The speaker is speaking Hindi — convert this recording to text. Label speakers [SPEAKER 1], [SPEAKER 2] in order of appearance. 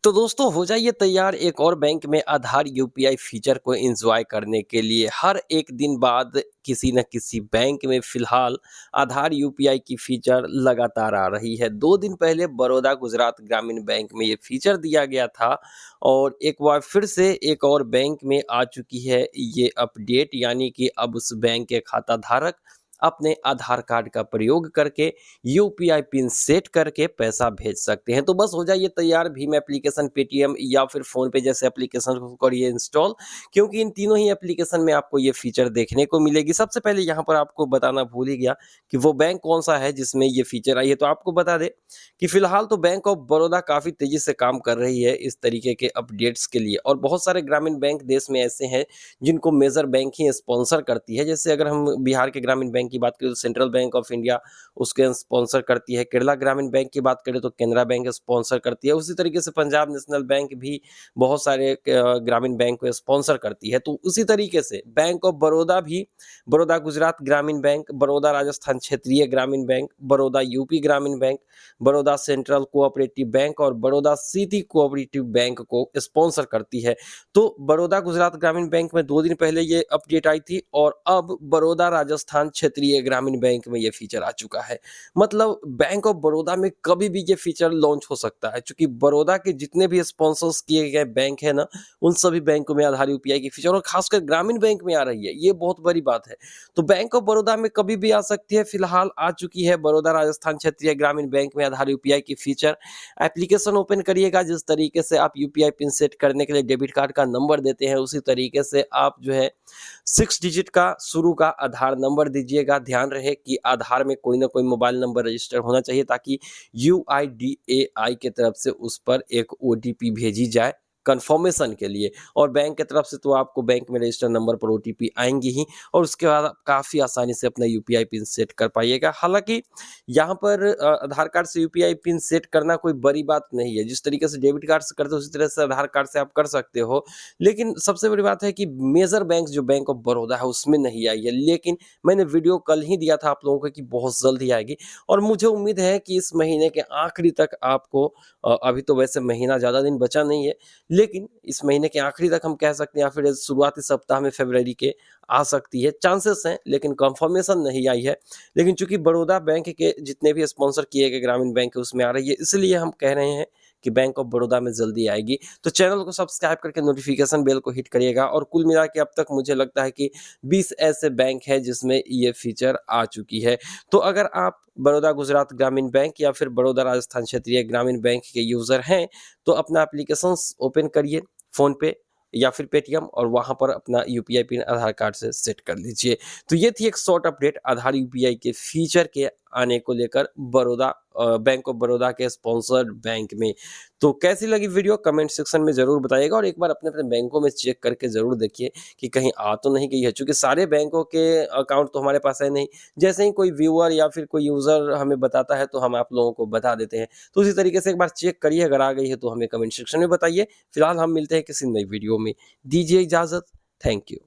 [SPEAKER 1] तो दोस्तों हो जाइए तैयार एक और बैंक में आधार यूपीआई फीचर को एंजॉय करने के लिए। हर एक दिन बाद किसी न किसी बैंक में फिलहाल आधार यूपीआई की फीचर लगातार आ रही है। 2 दिन पहले बड़ौदा गुजरात ग्रामीण बैंक में ये फीचर दिया गया था और एक बार फिर से एक और बैंक में आ चुकी है ये अपडेट, यानी कि अब उस बैंक के खाता धारक अपने आधार कार्ड का प्रयोग करके यूपीआई पिन सेट करके पैसा भेज सकते हैं। तो बस हो जाइए तैयार, भीम एप्लीकेशन, पेटीएम या फिर फ़ोन पे जैसे एप्लीकेशन को करिए इंस्टॉल, क्योंकि इन तीनों ही एप्लीकेशन में आपको ये फीचर देखने को मिलेगी। सबसे पहले यहाँ पर आपको बताना भूल ही गया कि वो बैंक कौन-सा है जिसमें ये फीचर आई है। तो आपको बता दें कि फिलहाल तो बैंक ऑफ बड़ौदा काफ़ी तेज़ी से काम कर रही है इस तरीके के अपडेट्स के लिए, और बहुत सारे ग्रामीण बैंक देश में ऐसे हैं जिनको मेजर बैंक ही स्पॉन्सर करती है। जैसे अगर हम बिहार के ग्रामीण बैंक की बात करें तो सेंट्रल बैंक ऑफ इंडिया उसके स्पॉन्सर करती है। केरला ग्रामीण बैंक की बात करें तो केनरा बैंक स्पॉन्सर करती है। उसी तरीके से पंजाब नेशनल बैंक भी बहुत सारे ग्रामीण बैंक को स्पॉन्सर करती है। तो उसी तरीके से बैंक ऑफ बड़ौदा भी बड़ौदा गुजरात ग्रामीण बैंक, बड़ौदा राजस्थान क्षेत्रीय ग्रामीण बैंक, बड़ौदा यूपी ग्रामीण bank, Baroda central cooperative bank और बड़ौदा सिटी कोऑपरेटिव बैंक को स्पॉन्सर करती है। तो बड़ौदा गुजरात ग्रामीण बैंक में 2 दिन पहले ये अपडेट आई थी और अब बड़ौदा राजस्थान क्षेत्रीय ग्रामीण बैंक में ये फीचर आ चुका है। मतलब बैंक ऑफ बड़ौदा में कभी भी ये फीचर लॉन्च हो सकता है, क्योंकि बड़ौदा के जितने भी स्पॉन्सर्स किए गए बैंक है ना, उन सभी बैंकों में आधार यूपीआई की फीचर और खासकर ग्रामीण बैंक में आ रही है। ये बहुत बड़ी बात है। तो बैंक ऑफ बड़ौदा में कभी भी आ सकती है। फिलहाल आ चुकी है बड़ौदा राजस्थान क्षेत्रीय ग्रामीण बैंक में आधार यूपीआई की फीचर। एप्लीकेशन ओपन करिएगा, जिस तरीके से आप यूपीआई पिन सेट करने के लिए डेबिट कार्ड का नंबर देते हैं, उसी तरीके से आप जो है 6 डिजिट का शुरू का आधार नंबर दीजिएगा। ध्यान रहे कि आधार में कोई ना कोई मोबाइल नंबर रजिस्टर होना चाहिए ताकि यूआईडीएआई के तरफ से उस पर एक ओटीपी भेजी जाए कंफर्मेशन के लिए, और बैंक की तरफ से तो आपको बैंक में रजिस्टर नंबर पर ओटीपी आएंगी ही, और उसके बाद आप काफ़ी आसानी से अपना यूपीआई पिन सेट कर पाइएगा। हालांकि यहाँ पर आधार कार्ड से यूपीआई पिन सेट करना कोई बड़ी बात नहीं है। जिस तरीके से डेबिट कार्ड से करते हो उसी तरह से आधार कार्ड से आप कर सकते हो। लेकिन सबसे बड़ी बात है कि मेजर बैंक जो बैंक ऑफ बड़ौदा है उसमें नहीं आई है, लेकिन मैंने वीडियो कल ही दिया था आप लोगों को कि बहुत जल्द ही आएगी, और मुझे उम्मीद है कि इस महीने के आखिरी तक आपको अभी तो वैसे महीना ज़्यादा दिन बचा नहीं है, लेकिन इस महीने के आखिरी तक हम कह सकते हैं या फिर शुरुआती सप्ताह में फरवरी के आ सकती है। चांसेस हैं लेकिन कंफर्मेशन नहीं आई है। लेकिन चूंकि बड़ौदा बैंक के जितने भी स्पॉन्सर किए गए ग्रामीण बैंक है उसमें आ रही है, इसलिए हम कह रहे हैं कि बैंक ऑफ बड़ौदा में जल्दी आएगी। तो चैनल को सब्सक्राइब करके नोटिफिकेशन बेल को हिट करिएगा। और कुल मिला के अब तक मुझे लगता है कि 20 ऐसे बैंक है जिसमें ये फीचर आ चुकी है। तो अगर आप बड़ौदा गुजरात ग्रामीण बैंक या फिर बड़ौदा राजस्थान क्षेत्रीय ग्रामीण बैंक के यूजर हैं तो अपना एप्लीकेशन ओपन करिए फ़ोन पे या फिर पेटीएम, और वहां पर अपना यूपीआई पिन आधार कार्ड से सेट कर लीजिए। तो ये थी एक शॉर्ट अपडेट आधार यूपीआई के फीचर के आने को लेकर बड़ौदा बैंक ऑफ बड़ौदा के स्पॉन्सर्ड बैंक में। तो कैसी लगी वीडियो कमेंट सेक्शन में जरूर बताइएगा, और एक बार अपने अपने बैंकों में चेक करके जरूर देखिए कि कहीं आ तो नहीं गई है, क्योंकि सारे बैंकों के अकाउंट तो हमारे पास है नहीं। जैसे ही कोई व्यूअर या फिर कोई यूजर हमें बताता है तो हम आप लोगों को बता देते हैं। तो उसी तरीके से एक बार चेक करिए, अगर आ गई है तो हमें कमेंट सेक्शन में बताइए। फिलहाल हम मिलते हैं किसी नई वीडियो में। दीजिए इजाजत। Thank you.